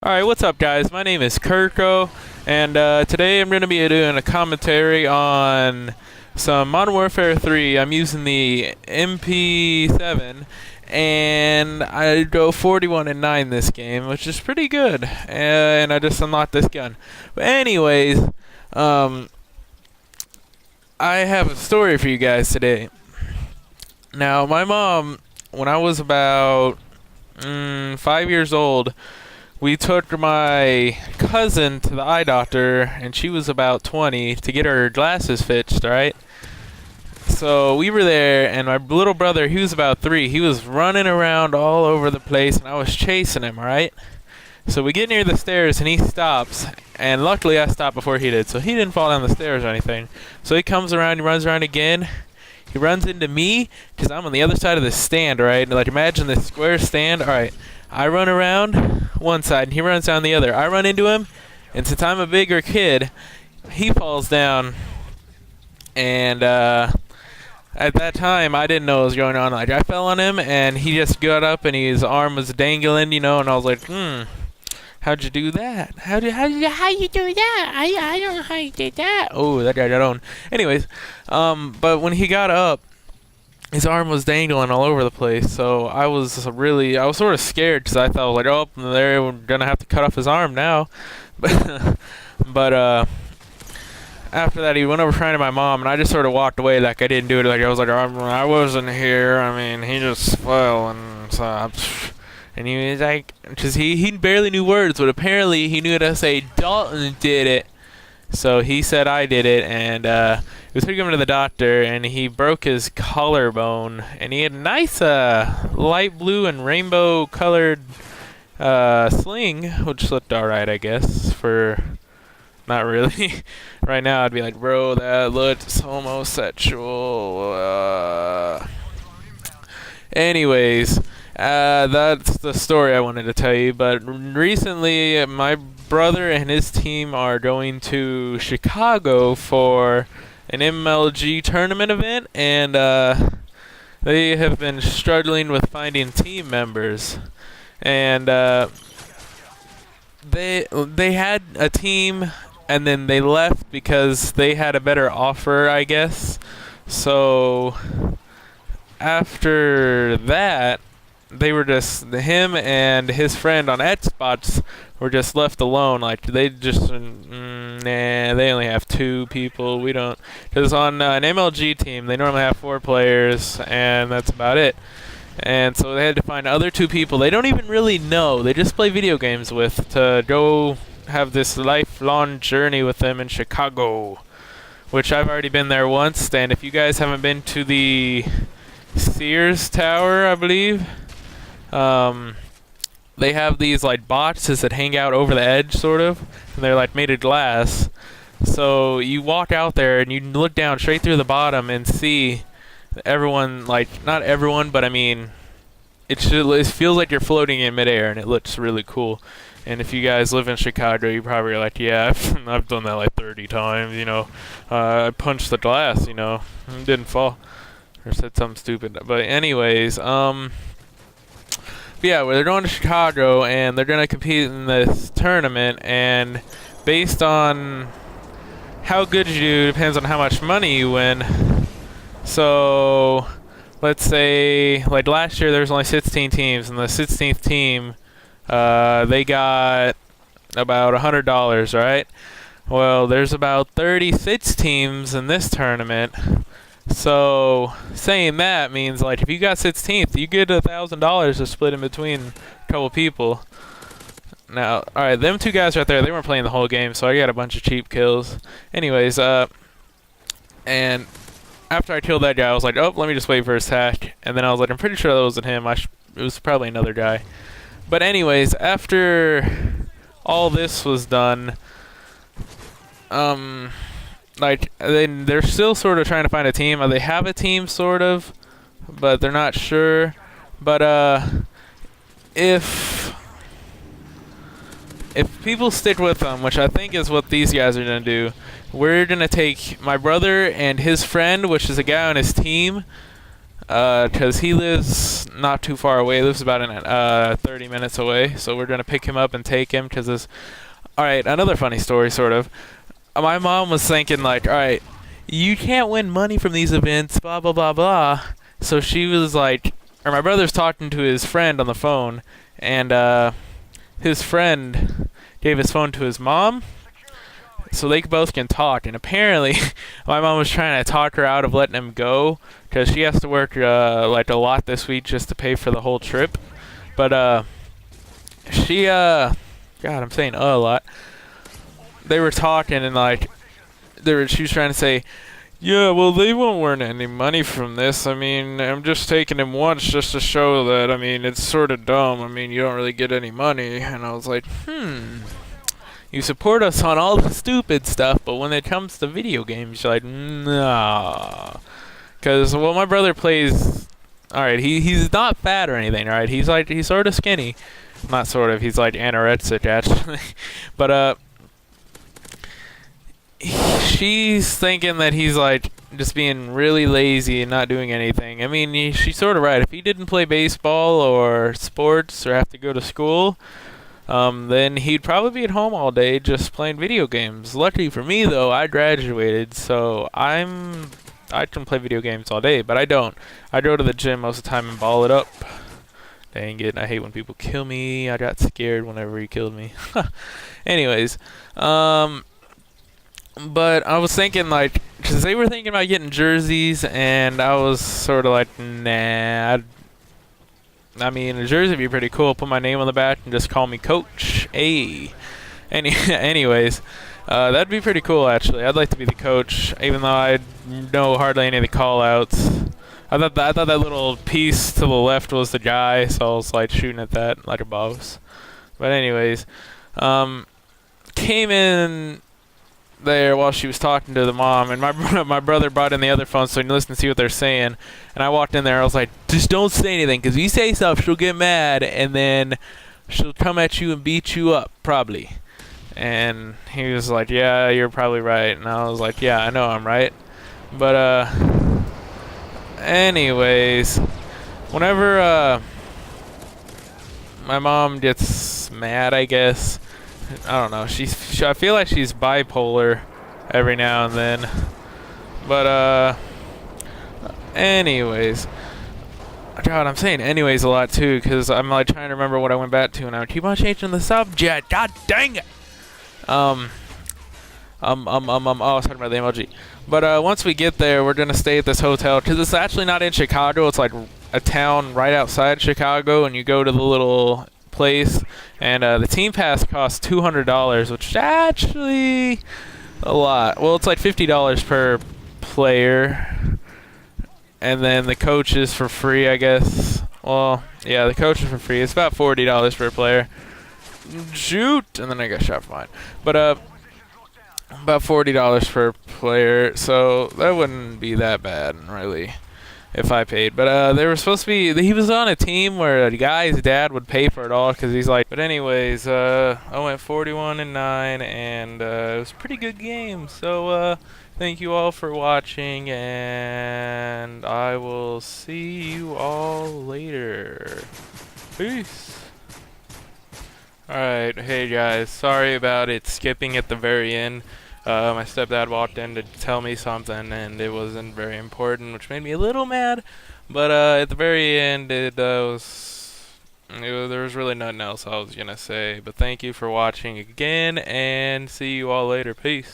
Alright, what's up guys? My name is Kirko, and today I'm going to be doing a commentary on some Modern Warfare 3. I'm using the MP7, and I go 41-9 this game, which is pretty good, and I just unlocked this gun. But anyways, I have a story for you guys today. Now, my mom, when I was about 5 years old, we took my cousin to the eye doctor, and she was about 20, to get her glasses fixed, right? So we were there, and my little brother, he was about 3. He was running around all over the place, and I was chasing him, right? So we get near the stairs, and he stops, and luckily I stopped before he did, so he didn't fall down the stairs or anything. So he comes around, he runs around again. He runs into me, because I'm on the other side of the stand, right? Like, imagine this square stand. Alright, I run around one side, and he runs down the other. I run into him, and since I'm a bigger kid, he falls down. And at that time, I didn't know what was going on. Like, I fell on him, and he just got up, and his arm was dangling, and I was like, how'd you do that? How you do that? I don't know how you did that. Oh, that guy got on. Anyways, but when he got up, his arm was dangling all over the place, so I was sort of scared, because I thought, like, oh, they're gonna have to cut off his arm now. But after that, he went over crying to my mom, and I just sort of walked away like I didn't do it. Like, I was like, I wasn't here. I mean, he just fell, and so. And he was like, because he barely knew words, but apparently he knew how to say Dalton did it. So he said I did it, and we took him to the doctor, and he broke his collarbone, and he had a nice light blue and rainbow colored sling, which looked alright, I guess, for not really. Right now I'd be like, bro, that looks homosexual. Anyways, that's the story I wanted to tell you. But recently, my brother and his team are going to Chicago for an MLG tournament event, and they have been struggling with finding team members. And they had a team, and then they left because they had a better offer, I guess. So after that, they were just, him and his friend on Xbox were just left alone. Like, they just, nah, they only have 2 people. We don't, because on an MLG team, they normally have 4 players, and that's about it. And so they had to find other 2 people they don't even really know, they just play video games with, to go have this lifelong journey with them in Chicago, which I've already been there once. And if you guys haven't been to the Sears Tower, I believe, they have these like boxes that hang out over the edge, sort of, and they're like made of glass. So you walk out there and you look down straight through the bottom and see everyone, like, not everyone, but I mean, it feels like you're floating in midair, and it looks really cool. And if you guys live in Chicago, you probably are like, yeah, I've done that like 30 times, I punched the glass, didn't fall, or said something stupid. But anyways, yeah, well, they're going to Chicago, and they're going to compete in this tournament, and based on how good you do depends on how much money you win. So let's say, like, last year there was only 16 teams, and the 16th team, they got about $100, right? Well, there's about 36 teams in this tournament. So saying that means, like, if you got 16th, you get $1,000 to split in between a couple people. Now, alright, them 2 guys right there, they weren't playing the whole game, so I got a bunch of cheap kills. Anyways, and after I killed that guy, I was like, oh, let me just wait for his hack. And then I was like, I'm pretty sure that wasn't him. It was probably another guy. But anyways, after all this was done, like, they're still sort of trying to find a team. They have a team, sort of, but they're not sure. But if people stick with them, which I think is what these guys are going to do, we're going to take my brother and his friend, which is a guy on his team. Because he lives not too far away. He lives about 30 minutes away. So we're gonna pick him up and take him. All right, another funny story, sort of. My mom was thinking like, all right, you can't win money from these events, blah blah blah blah. So she was like, or my brother's talking to his friend on the phone, and his friend gave his phone to his mom, so they both can talk. And apparently, my mom was trying to talk her out of letting him go because she has to work like a lot this week just to pay for the whole trip. But God, I'm saying a lot. They were talking and like she was trying to say, yeah, well, they won't earn any money from this. I mean, I'm just taking him once just to show that, I mean, it's sort of dumb. I mean, you don't really get any money. And I was like, you support us on all the stupid stuff, but when it comes to video games, you're like, nah. Because, well, my brother plays, alright, he's not fat or anything, right? He's sort of skinny. Not sort of, he's like anorexic, actually. But, she's thinking that he's like just being really lazy and not doing anything. I mean, she's sort of right. If he didn't play baseball or sports or have to go to school, then he'd probably be at home all day just playing video games. Luckily for me, though, I graduated, so I can play video games all day, but I don't. I go to the gym most of the time and ball it up. Dang it, I hate when people kill me. I got scared whenever he killed me. Anyways, but I was thinking, like, because they were thinking about getting jerseys, and I was sort of like, nah. I mean, a jersey would be pretty cool. Put my name on the back and just call me Coach A. Anyways, that'd be pretty cool, actually. I'd like to be the coach, even though I know hardly any of the call-outs. I thought that little piece to the left was the guy, so I was, like, shooting at that like a boss. But anyways, came in there while she was talking to the mom, and my brother brought in the other phone so he can listen to see what they're saying. And I walked in there, I was like, just don't say anything, because if you say stuff, she'll get mad, and then she'll come at you and beat you up, probably. And he was like, yeah, you're probably right. And I was like, yeah, I know I'm right. But anyways, whenever my mom gets mad, I guess, I don't know. I feel like she's bipolar every now and then. But anyways, God, I'm saying anyways a lot too, because I'm like trying to remember what I went back to, and I keep on changing the subject. God dang it. I was talking about the MLG. But once we get there, we're gonna stay at this hotel because it's actually not in Chicago. It's like a town right outside Chicago, and you go to the little place, and the team pass costs $200, which is actually a lot. Well, it's like $50 per player, and then the coach is for free, I guess. Well, yeah, the coach is for free. It's about $40 per player. Shoot, and then I got shot for mine. But about $40 per player, so that wouldn't be that bad, really, if I paid. But they were supposed to be, he was on a team where the guy's dad would pay for it all, because he's like, but anyways, I went 41-9, and it was a pretty good game. So thank you all for watching, and I will see you all later. Peace. Alright, hey guys, sorry about it skipping at the very end. My stepdad walked in to tell me something, and it wasn't very important, which made me a little mad. But at the very end, there was really nothing else I was gonna say. But thank you for watching again, and see you all later. Peace.